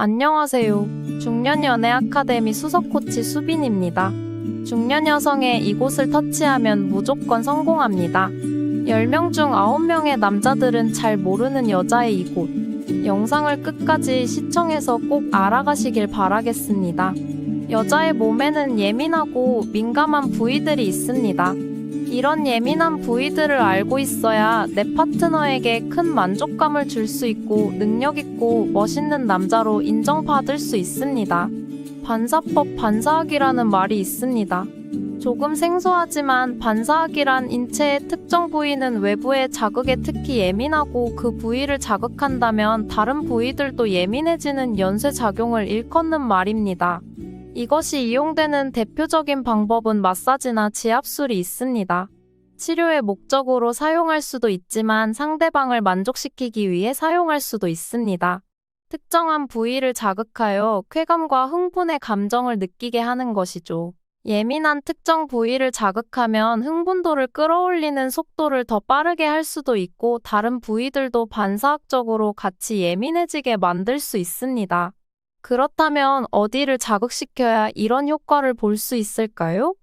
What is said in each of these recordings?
안녕하세요. 중년 연애 아카데미 수석 코치 수빈입니다. 중년 여성의 이곳을 터치하면 무조건 성공합니다. 10명 중 9명의 남자들은 잘 모르는 여자의 이곳. 영상을 끝까지 시청해서 꼭 알아가시길 바라겠습니다. 여자의 몸에는 예민하고 민감한 부위들이 있습니다. 이런 예민한 부위들을 알고 있어야 내 파트너에게 큰 만족감을 줄 수 있고 능력 있고 멋있는 남자로 인정받을 수 있습니다. 반사법 반사학이라는 말이 있습니다. 조금 생소하지만 반사학이란 인체의 특정 부위는 외부의 자극에 특히 예민하고 그 부위를 자극한다면 다른 부위들도 예민해지는 연쇄작용을 일컫는 말입니다. 이것이 이용되는 대표적인 방법은 마사지나 지압술이 있습니다. 치료의 목적으로 사용할 수도 있지만 상대방을 만족시키기 위해 사용할 수도 있습니다. 특정한 부위를 자극하여 쾌감과 흥분의 감정을 느끼게 하는 것이죠. 예민한 특정 부위를 자극하면 흥분도를 끌어올리는 속도를 더 빠르게 할 수도 있고 다른 부위들도 반사학적으로 같이 예민해지게 만들 수 있습니다. 그렇다면 어디를 자극시켜야 이런 효과를 볼 수 있을까요?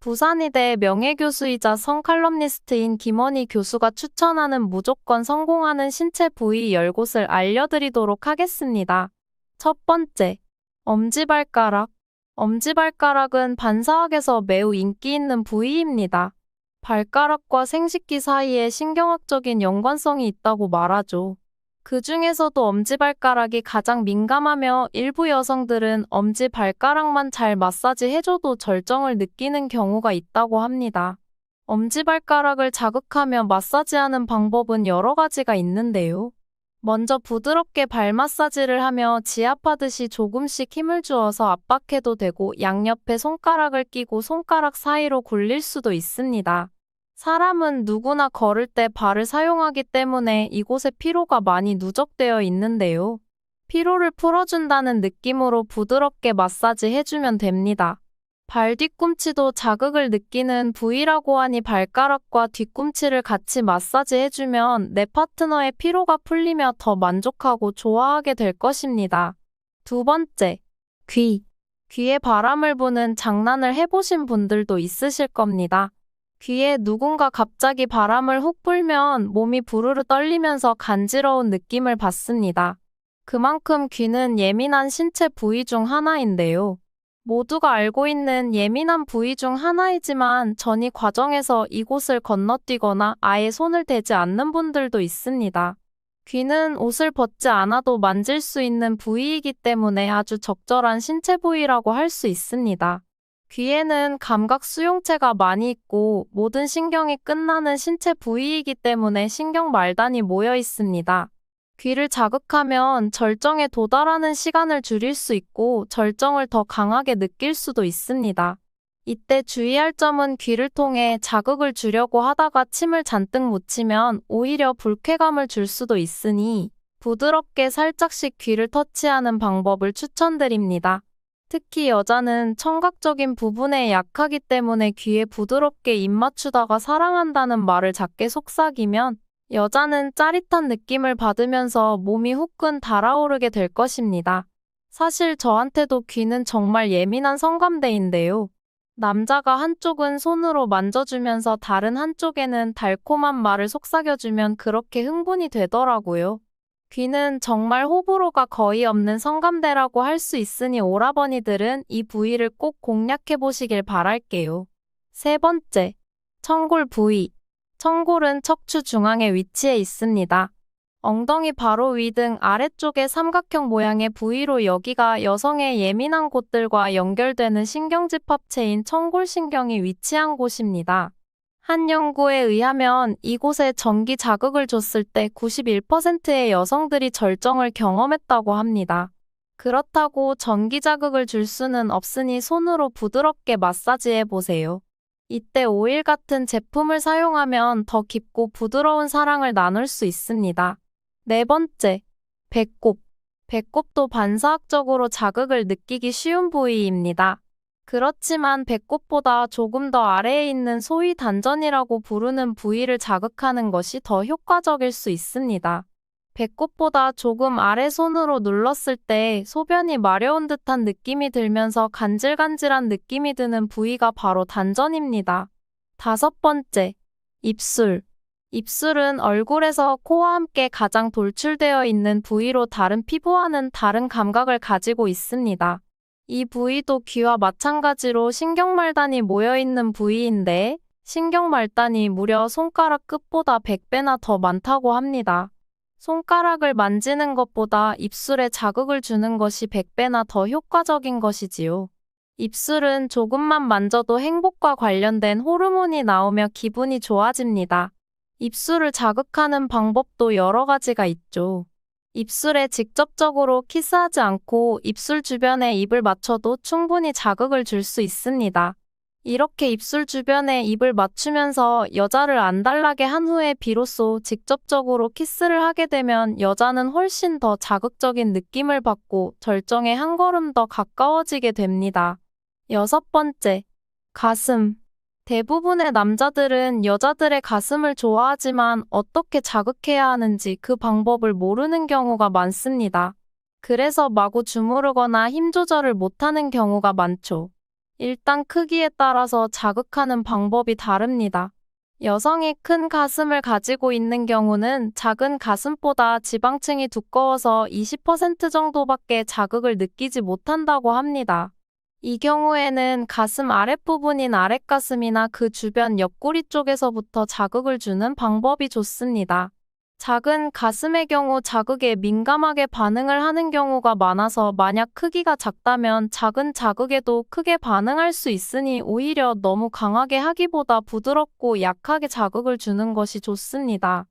부산이대 명예교수이자 성칼럼니스트인 김원희 교수가 추천하는 무조건 성공하는 신체 부위 10곳을 알려드리도록 하겠습니다. 첫 번째, 엄지발가락. 엄지발가락은 반사학에서 매우 인기 있는 부위입니다. 발가락과 생식기 사이에 신경학적인 연관성이 있다고 말하죠. 그 중에서도 엄지발가락이 가장 민감하며 일부 여성들은 엄지발가락만 잘 마사지해줘도 절정을 느끼는 경우가 있다고 합니다. 엄지발가락을 자극하며 마사지하는 방법은 여러 가지가 있는데요. 먼저 부드럽게 발 마사지를 하며 지압하듯이 조금씩 힘을 주어서 압박해도 되고 양옆에 손가락을 끼고 손가락 사이로 굴릴 수도 있습니다. 사람은 누구나 걸을 때 발을 사용하기 때문에 이곳에 피로가 많이 누적되어 있는데요. 피로를 풀어준다는 느낌으로 부드럽게 마사지 해주면 됩니다. 발 뒤꿈치도 자극을 느끼는 부위라고 하니 발가락과 뒤꿈치를 같이 마사지 해주면 내 파트너의 피로가 풀리며 더 만족하고 좋아하게 될 것입니다. 두 번째, 귀. 귀에 바람을 부는 장난을 해보신 분들도 있으실 겁니다. 귀에 누군가 갑자기 바람을 훅 불면 몸이 부르르 떨리면서 간지러운 느낌을 받습니다. 그만큼 귀는 예민한 신체 부위 중 하나인데요. 모두가 알고 있는 예민한 부위 중 하나이지만 전이 과정에서 이곳을 건너뛰거나 아예 손을 대지 않는 분들도 있습니다. 귀는 옷을 벗지 않아도 만질 수 있는 부위이기 때문에 아주 적절한 신체 부위라고 할 수 있습니다. 귀에는 감각 수용체가 많이 있고 모든 신경이 끝나는 신체 부위이기 때문에 신경 말단이 모여 있습니다. 귀를 자극하면 절정에 도달하는 시간을 줄일 수 있고 절정을 더 강하게 느낄 수도 있습니다. 이때 주의할 점은 귀를 통해 자극을 주려고 하다가 침을 잔뜩 묻히면 오히려 불쾌감을 줄 수도 있으니 부드럽게 살짝씩 귀를 터치하는 방법을 추천드립니다. 특히 여자는 청각적인 부분에 약하기 때문에 귀에 부드럽게 입 맞추다가 사랑한다는 말을 작게 속삭이면 여자는 짜릿한 느낌을 받으면서 몸이 후끈 달아오르게 될 것입니다. 사실 저한테도 귀는 정말 예민한 성감대인데요. 남자가 한쪽은 손으로 만져주면서 다른 한쪽에는 달콤한 말을 속삭여주면 그렇게 흥분이 되더라고요. 귀는 정말 호불호가 거의 없는 성감대라고 할 수 있으니 오라버니들은 이 부위를 꼭 공략해 보시길 바랄게요. 세 번째, 청골 부위. 청골은 척추 중앙에 위치해 있습니다. 엉덩이 바로 위 등 아래쪽의 삼각형 모양의 부위로 여기가 여성의 예민한 곳들과 연결되는 신경집합체인 청골신경이 위치한 곳입니다. 한 연구에 의하면 이곳에 전기 자극을 줬을 때 91%의 여성들이 절정을 경험했다고 합니다. 그렇다고 전기 자극을 줄 수는 없으니 손으로 부드럽게 마사지해 보세요. 이때 오일 같은 제품을 사용하면 더 깊고 부드러운 사랑을 나눌 수 있습니다. 네 번째, 배꼽. 배꼽도 반사학적으로 자극을 느끼기 쉬운 부위입니다. 그렇지만 배꼽보다 조금 더 아래에 있는 소위 단전이라고 부르는 부위를 자극하는 것이 더 효과적일 수 있습니다. 배꼽보다 조금 아래 손으로 눌렀을 때 소변이 마려운 듯한 느낌이 들면서 간질간질한 느낌이 드는 부위가 바로 단전입니다. 5번째, 입술. 입술은 얼굴에서 코와 함께 가장 돌출되어 있는 부위로 다른 피부와는 다른 감각을 가지고 있습니다. 이 부위도 귀와 마찬가지로 신경말단이 모여있는 부위인데 신경말단이 무려 손가락 끝보다 100배나 더 많다고 합니다. 손가락을 만지는 것보다 입술에 자극을 주는 것이 100배나 더 효과적인 것이지요. 입술은 조금만 만져도 행복과 관련된 호르몬이 나오며 기분이 좋아집니다. 입술을 자극하는 방법도 여러 가지가 있죠. 입술에 직접적으로 키스하지 않고 입술 주변에 입을 맞춰도 충분히 자극을 줄 수 있습니다. 이렇게 입술 주변에 입을 맞추면서 여자를 안달나게 한 후에 비로소 직접적으로 키스를 하게 되면 여자는 훨씬 더 자극적인 느낌을 받고 절정에 한 걸음 더 가까워지게 됩니다. 6번째, 가슴. 대부분의 남자들은 여자들의 가슴을 좋아하지만 어떻게 자극해야 하는지 그 방법을 모르는 경우가 많습니다. 그래서 마구 주무르거나 힘 조절을 못하는 경우가 많죠. 일단 크기에 따라서 자극하는 방법이 다릅니다. 여성이 큰 가슴을 가지고 있는 경우는 작은 가슴보다 지방층이 두꺼워서 20% 정도밖에 자극을 느끼지 못한다고 합니다. 이 경우에는 가슴 아랫부분인 아랫가슴이나 그 주변 옆구리 쪽에서부터 자극을 주는 방법이 좋습니다. 작은 가슴의 경우 자극에 민감하게 반응을 하는 경우가 많아서 만약 크기가 작다면 작은 자극에도 크게 반응할 수 있으니 오히려 너무 강하게 하기보다 부드럽고 약하게 자극을 주는 것이 좋습니다.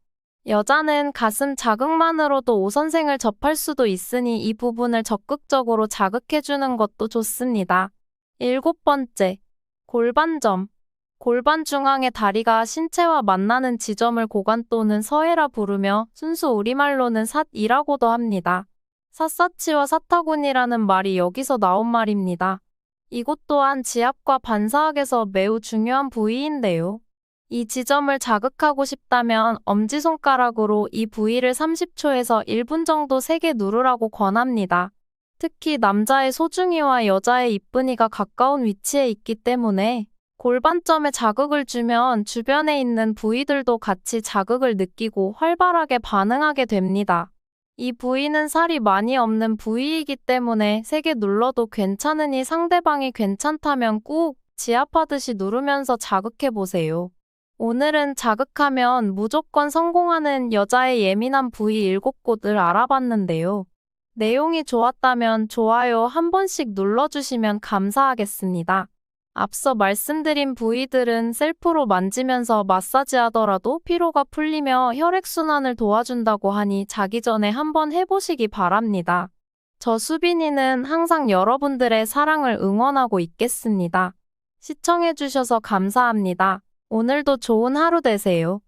여자는 가슴 자극만으로도 오선생을 접할 수도 있으니 이 부분을 적극적으로 자극해주는 것도 좋습니다. 7번째, 골반점. 골반 중앙의 다리가 신체와 만나는 지점을 고관 또는 서해라 부르며 순수 우리말로는 삿이라고도 합니다. 삿사치와 사타구니라는 말이 여기서 나온 말입니다. 이곳 또한 지압과 반사학에서 매우 중요한 부위인데요. 이 지점을 자극하고 싶다면 엄지손가락으로 이 부위를 30초에서 1분 정도 세게 누르라고 권합니다. 특히 남자의 소중이와 여자의 이쁜이가 가까운 위치에 있기 때문에 골반점에 자극을 주면 주변에 있는 부위들도 같이 자극을 느끼고 활발하게 반응하게 됩니다. 이 부위는 살이 많이 없는 부위이기 때문에 세게 눌러도 괜찮으니 상대방이 괜찮다면 꾹 지압하듯이 누르면서 자극해보세요. 오늘은 자극하면 무조건 성공하는 여자의 예민한 부위 7곳을 알아봤는데요. 내용이 좋았다면 좋아요 한 번씩 눌러주시면 감사하겠습니다. 앞서 말씀드린 부위들은 셀프로 만지면서 마사지하더라도 피로가 풀리며 혈액순환을 도와준다고 하니 자기 전에 한번 해보시기 바랍니다. 저 수빈이는 항상 여러분들의 사랑을 응원하고 있겠습니다. 시청해주셔서 감사합니다. 오늘도 좋은 하루 되세요.